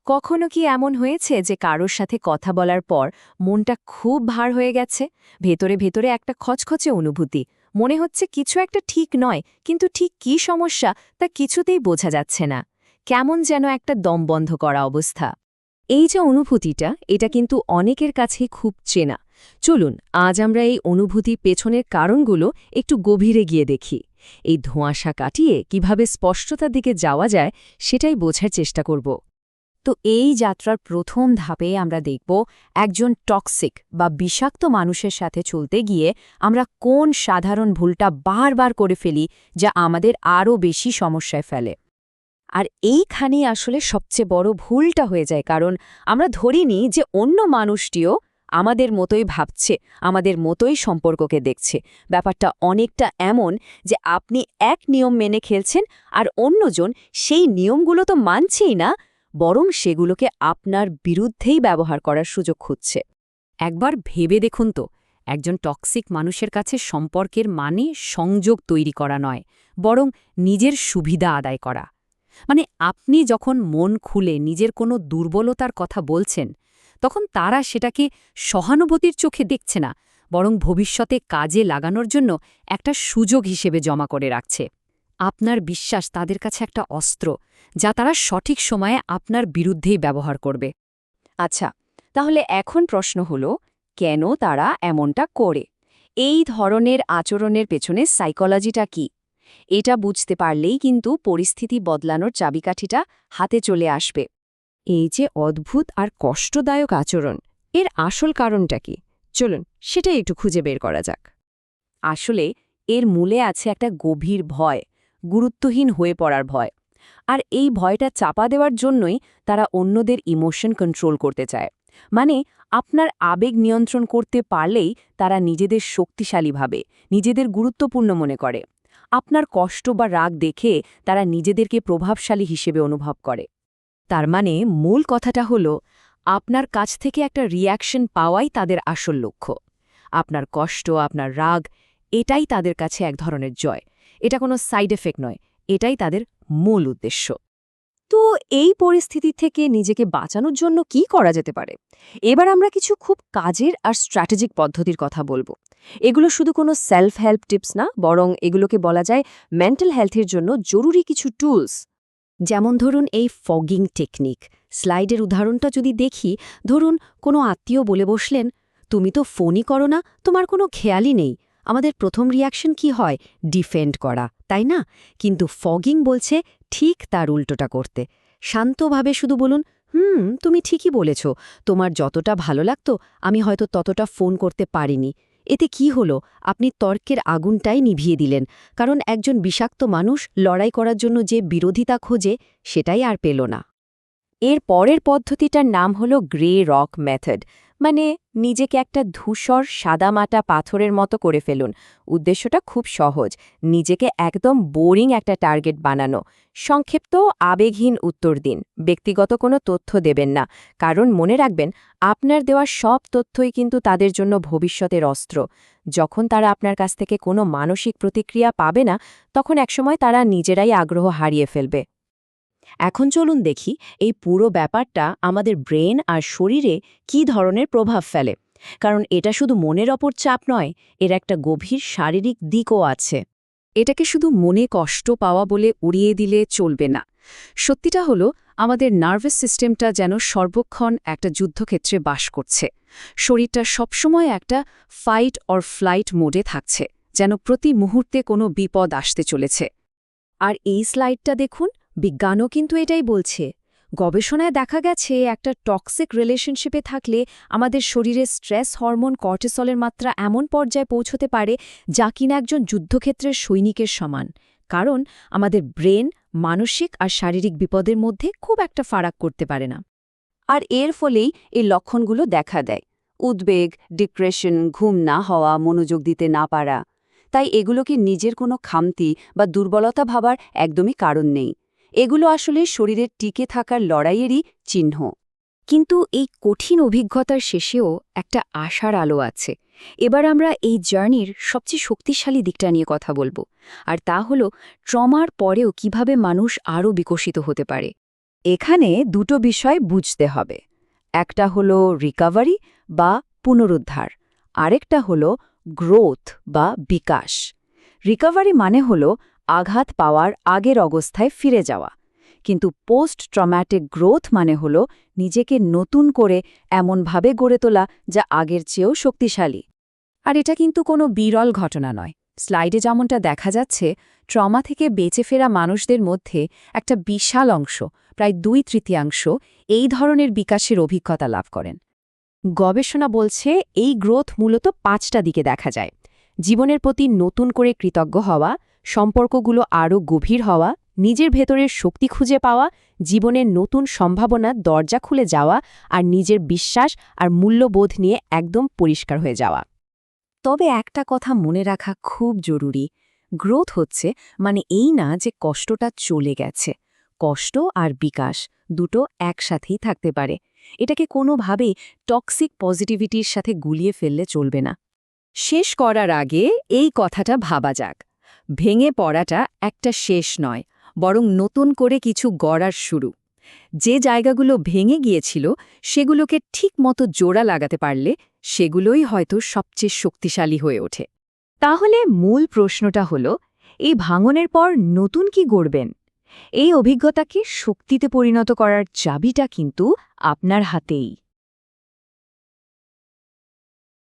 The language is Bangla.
কখনো কি এমন হয়েছে যে কারোর সাথে কথা বলার পর মনটা খুব ভার হয়ে গেছে, ভেতরে ভেতরে একটা খচখচে অনুভূতি, মনে হচ্ছে কিছু একটা ঠিক নয়, কিন্তু ঠিক কী সমস্যা তা কিছুতেই বোঝা যাচ্ছে না, কেমন যেন একটা দম বন্ধ করা অবস্থা। এই যে অনুভূতিটা, এটা কিন্তু অনেকের কাছেই খুব চেনা। চলুন আজ আমরা এই অনুভূতি পেছনের কারণগুলো একটু গভীরে গিয়ে দেখি। এই ধোঁয়াশা কাটিয়ে কিভাবে স্পষ্টতার দিকে যাওয়া যায় সেটাই বোঝার চেষ্টা করব। তো এই যাত্রার প্রথম ধাপে আমরা দেখব একজন টক্সিক বা বিষাক্ত মানুষের সাথে চলতে গিয়ে আমরা কোন সাধারণ ভুলটা বারবার করে ফেলি যা আমাদের আরও বেশি সমস্যায় ফেলে। আর এইখানেই আসলে সবচেয়ে বড় ভুলটা হয়ে যায়, কারণ আমরা ধরিনি যে অন্য মানুষটিও আমাদের মতোই ভাবছে, আমাদের মতোই সম্পর্ককে দেখছে। ব্যাপারটা অনেকটা এমন যে আপনি এক নিয়ম মেনে খেলছেন আর অন্যজন সেই নিয়মগুলো তো মানছেই না, বরং সেগুলোকে আপনার বিরুদ্ধেই ব্যবহার করার সুযোগ খুঁজছে। একবার ভেবে দেখুন তো, একজন টক্সিক মানুষের কাছে সম্পর্কের মানে সংযোগ তৈরি করা নয়, বরং নিজের সুবিধা আদায় করা। মানে আপনি যখন মন খুলে নিজের কোনো দুর্বলতার কথা বলছেন, তখন তারা সেটাকে সহানুভূতির চোখে দেখছে না, বরং ভবিষ্যতে কাজে লাগানোর জন্য একটা সুযোগ হিসেবে জমা করে রাখছে। আপনার বিশ্বাস তাদের কাছে একটা অস্ত্র, যা তারা সঠিক সময়ে আপনার বিরুদ্ধেই ব্যবহার করবে। আচ্ছা, তাহলে এখন প্রশ্ন হলো, কেন তারা এমনটা করে? এই ধরনের আচরণের পেছনে সাইকোলজিটা কি? এটা বুঝতে পারলেই কিন্তু পরিস্থিতি বদলানোর চাবিকাঠিটা হাতে চলে আসবে। এই যে অদ্ভুত আর কষ্টদায়ক আচরণ, এর আসল কারণটা কি? চলুন সেটাই একটু খুঁজে বের করা যাক। আসলে এর মূলে আছে একটা গভীর ভয়, গুরুত্বহীন হয়ে পড়ার ভয়। আর এই ভয়টা চাপা দেওয়ার জন্যই তারা অন্যদের ইমোশন কন্ট্রোল করতে চায়। মানে আপনার আবেগ নিয়ন্ত্রণ করতে পারলেই তারা নিজেদের শক্তিশালী ভাবে, নিজেদের গুরুত্বপূর্ণ মনে করে। আপনার কষ্ট বা রাগ দেখে তারা নিজেদেরকে প্রভাবশালী হিসেবে অনুভব করে। তার মানে মূল কথাটা হলো, আপনার কাছ থেকে একটা রিয়াকশন পাওয়াই তাদের আসল লক্ষ্য। আপনার কষ্ট, আপনার রাগ, এটাই তাদের কাছে এক ধরনের জয়। এটা কোনো সাইড এফেক্ট নয়, এটাই তাদের মূল উদ্দেশ্য। তো এই পরিস্থিতি থেকে নিজেকে বাঁচানোর জন্য কি করা যেতে পারে? এবার আমরা কিছু খুব কাজের আর স্ট্র্যাটেজিক পদ্ধতির কথা বলবো। এগুলো শুধু কোনো সেলফ হেল্প টিপস না, বরং এগুলোকে বলা যায় মেন্টাল হেলথের জন্য জরুরি কিছু টুলস। যেমন ধরুন এই ফগিং টেকনিক। স্লাইডের উদাহরণটা যদি দেখি, ধরুন কোনো আত্মীয় বলে বসলেন, তুমি তো ফোনই করো না, তোমার কোনো খেয়ালই নেই। আমাদের প্রথম রিয়াকশন কি হয়? ডিফেন্ড করা, তাই না? কিন্তু ফগিং বলছে ঠিক তার উল্টোটা করতে। শান্তভাবে শুধু বলুন, তুমি ঠিকই বলেছ, তোমার যতটা ভালো লাগতো আমি হয়তো ততটা ফোন করতে পারিনি। এতে কি হলো? আপনি তর্কের আগুনটাই নিভিয়ে দিলেন, কারণ একজন বিষাক্ত মানুষ লড়াই করার জন্য যে বিরোধিতা খোঁজে সেটাই আর পেল না। এর পরের পদ্ধতিটার নাম হলো গ্রে রক মেথড। মানে নিজেকে একটা ধূসর সাদামাটা পাথরের মতো করে ফেলুন। উদ্দেশ্যটা খুব সহজ, নিজেকে একদম বোরিং একটা টার্গেট বানানো। সংক্ষিপ্ত, আবেগহীন উত্তর দিন, ব্যক্তিগত কোনো তথ্য দেবেন না, কারণ মনে রাখবেন আপনার দেওয়া সব তথ্যই কিন্তু তাদের জন্য ভবিষ্যতের অস্ত্র। যখন তারা আপনার কাছ থেকে কোনো মানসিক প্রতিক্রিয়া পাবে না, তখন একসময় তারা নিজেরাই আগ্রহ হারিয়ে ফেলবে। এখন চলুন দেখি এই পুরো ব্যাপারটা আমাদের ব্রেন আর শরীরে কী ধরনের প্রভাব ফেলে, কারণ এটা শুধু মনের ওপর চাপ নয়, এর একটা গভীর শারীরিক দিকও আছে। এটাকে শুধু মনে কষ্ট পাওয়া বলে উড়িয়ে দিলে চলবে না। সত্যিটা হলো, আমাদের নার্ভাস সিস্টেমটা যেন সর্বক্ষণ একটা যুদ্ধক্ষেত্রে বাস করছে। শরীরটা সবসময় একটা ফাইট অর ফ্লাইট মোডে থাকছে, যেন প্রতি মুহূর্তে কোনো বিপদ আসতে চলেছে। আর এই স্লাইডটা দেখুন, বিজ্ঞানও কিন্তু এটাই বলছে। গবেষণায় দেখা গেছে একটা টক্সিক রিলেশনশিপে থাকলে আমাদের শরীরে স্ট্রেস হরমোন কর্টিসলের মাত্রা এমন পর্যায়ে পৌঁছতে পারে যা কিনা একজন যুদ্ধক্ষেত্রের সৈনিকের সমান। কারণ আমাদের ব্রেন মানসিক আর শারীরিক বিপদের মধ্যে খুব একটা ফারাক করতে পারে না। আর এর ফলেই এই লক্ষণগুলো দেখা দেয়: উদ্বেগ, ডিপ্রেশন, ঘুম না হওয়া, মনোযোগ দিতে না পারা। তাই এগুলোকে নিজের কোনো খামতি বা দুর্বলতা ভাবার একদমই কারণ নেই। এগুলো আসলে শরীরের টিকে থাকার লড়াইয়েরই চিহ্ন। কিন্তু এই কঠিন অভিজ্ঞতার শেষেও একটা আশার আলো আছে। এবার আমরা এই জার্নির সবচেয়ে শক্তিশালী দিকটা নিয়ে কথা বলবো, আর তা হলো ট্রমার পরেও কিভাবে মানুষ আরও বিকশিত হতে পারে। এখানে দুটো বিষয় বুঝতে হবে। একটা হলো রিকভারি বা পুনরুদ্ধার, আরেকটা হলো গ্রোথ বা বিকাশ। রিকভারি মানে হলো আঘাত পাওয়ার আগের অবস্থায় ফিরে যাওয়া, কিন্তু পোস্ট ট্রমাটিক গ্রোথ মানে হলো নিজেকে নতুন করে এমনভাবে গড়ে তোলা যা আগের চেয়েও শক্তিশালী। আর এটা কিন্তু কোনো বিরল ঘটনা নয়। স্লাইডে যেমনটা দেখা যাচ্ছে, ট্রমা থেকে বেঁচে ফেরা মানুষদের মধ্যে একটা বিশাল অংশ, প্রায় 2/3 এই ধরনের বিকাশের অভিজ্ঞতা লাভ করেন। গবেষণা বলছে এই গ্রোথ মূলত 5টা দিকে দেখা যায়: জীবনের প্রতি নতুন করে কৃতজ্ঞ হওয়া, সম্পর্কগুলো আরও গভীর হওয়া, নিজের ভেতরের শক্তি খুঁজে পাওয়া, জীবনের নতুন সম্ভাবনার দরজা খুলে যাওয়া, আর নিজের বিশ্বাস আর মূল্যবোধ নিয়ে একদম পরিষ্কার হয়ে যাওয়া। তবে একটা কথা মনে রাখা খুব জরুরি, গ্রোথ হচ্ছে মানে এই না যে কষ্টটা চলে গেছে। কষ্ট আর বিকাশ দুটো একসাথেই থাকতে পারে। এটাকে কোনোভাবেই টক্সিক পজিটিভিটির সাথে গুলিয়ে ফেললে চলবে না। শেষ করার আগে এই কথাটা ভাবা যাক, ভেঙে পড়াটা একটা শেষ নয়, বরং নতুন করে কিছু গড়ার শুরু। যে জায়গাগুলো ভেঙে গিয়েছিল সেগুলোকে ঠিকমতো জোড়া লাগাতে পারলে সেগুলোই হয়তো সবচেয়ে শক্তিশালী হয়ে ওঠে। তাহলে মূল প্রশ্নটা হলো, এই ভাঙনের পর নতুন কি গড়বেন? এই অভিজ্ঞতাকে শক্তিতে পরিণত করার চাবিটা কিন্তু আপনার হাতেই।